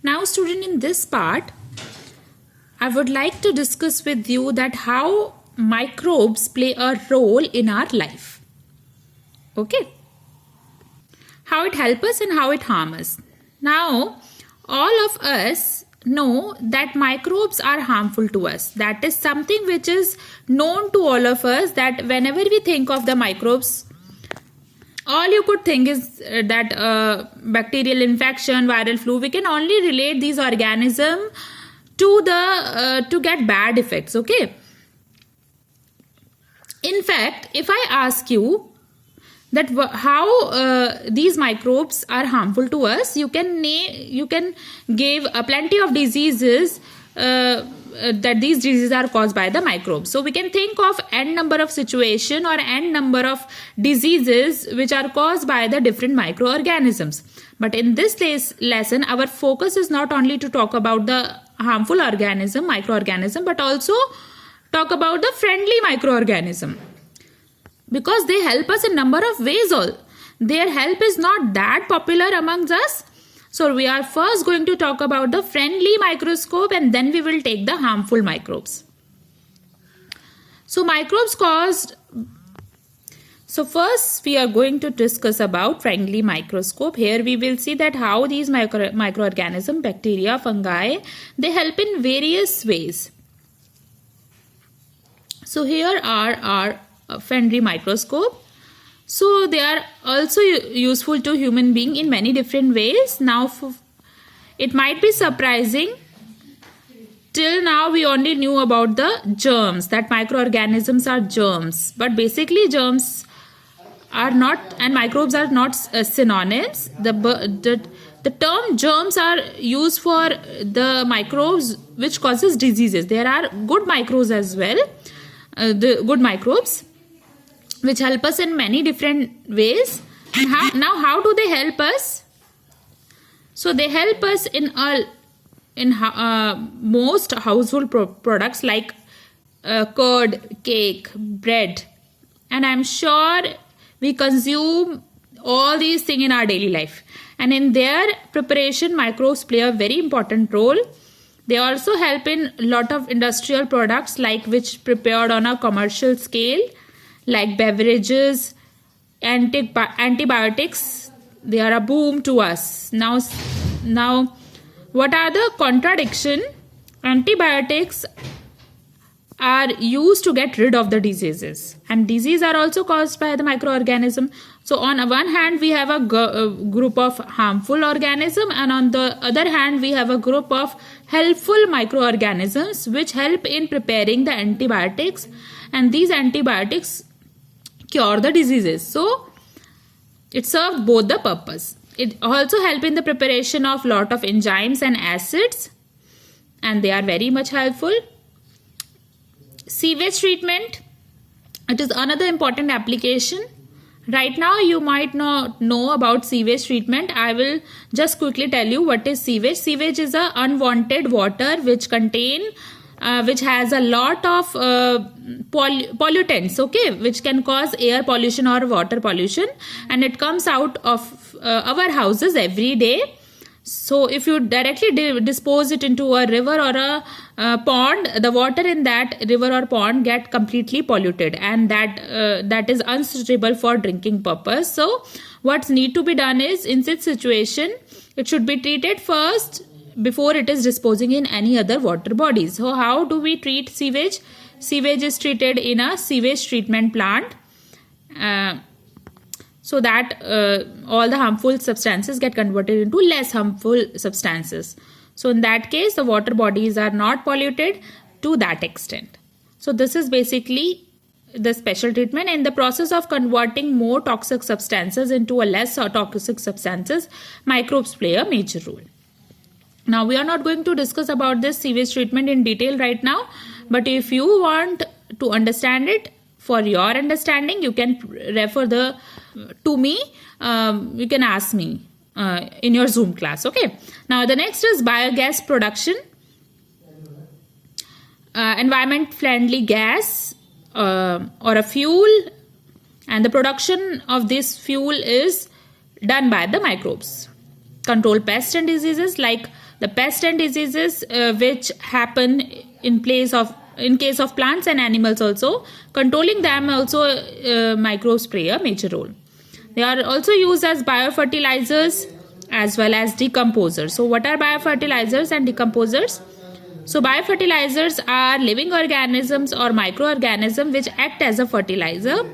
Now student, in this part, I would like to discuss with you that how microbes play a role in our life. Okay. How it helps us and how it harms us. Now, all of us know that microbes are harmful to us. That is something which is known to all of us, that whenever we think of the microbes, all you could think is that bacterial infection, viral flu. We can only relate these organisms to get bad effects. Okay. In fact, if I ask you that how these microbes are harmful to us, you can give plenty of diseases that these diseases are caused by the microbes. So we can think of n number of situation or n number of diseases which are caused by the different microorganisms. But in this lesson, our focus is not only to talk about the harmful microorganism, but also talk about the friendly microorganism, because they help us in number of ways. Their help is not that popular amongst us. So we are first going to talk about the friendly microscope, and then we will take the harmful microbes. So first we are going to discuss about friendly microscope. Here we will see that how these microorganisms, bacteria, fungi, they help in various ways. So here are our friendly microscope. So they are also useful to human being in many different ways. Now it might be surprising, till now we only knew about the germs, that microorganisms are germs, but basically germs are not, and microbes are not synonyms. The term germs are used for the microbes which causes diseases. There are good microbes as well, the good microbes which help us in many different ways. And how do they help us? So they help us in most household products like curd, cake, bread, and I'm sure we consume all these things in our daily life. And in their preparation, microbes play a very important role. They also help in a lot of industrial products, like which prepared on a commercial scale, like beverages, antibiotics. They are a boom to us. Now, what are the contradiction? Antibiotics are used to get rid of the diseases, and diseases are also caused by the microorganism. So on one hand we have a group of harmful organisms, and on the other hand we have a group of helpful microorganisms which help in preparing the antibiotics, and these antibiotics cure the diseases. So it serves both the purpose. It also helps in the preparation of lot of enzymes and acids, and they are very much helpful. Sewage treatment, it is another important application. Right now you might not know about sewage treatment. I will just quickly tell you what is sewage. Sewage is a unwanted water which has a lot of pollutants, okay, which can cause air pollution or water pollution, and it comes out of our houses every day. So if you directly dispose it into a river or a pond, the water in that river or pond get completely polluted, and that is unsuitable for drinking purpose. So what need to be done is, in such situation, it should be treated first before it is disposing in any other water bodies. So how do we treat sewage? Sewage is treated in a sewage treatment plant, so that all the harmful substances get converted into less harmful substances. So in that case, the water bodies are not polluted to that extent. So this is basically the special treatment. In the process of converting more toxic substances into a less toxic substances, microbes play a major role. Now we are not going to discuss about this sewage treatment in detail right now, but if you want to understand it, for your understanding, you can refer to me. You can ask me in your Zoom class. Okay. Now the next is biogas production. Environment friendly gas or a fuel, and the production of this fuel is done by the microbes. Control pests and diseases like The pest and diseases which happen in case of plants and animals also, controlling them also microbes play a major role. They are also used as biofertilizers as well as decomposers. So what are biofertilizers and decomposers? So biofertilizers are living organisms or microorganisms which act as a fertilizer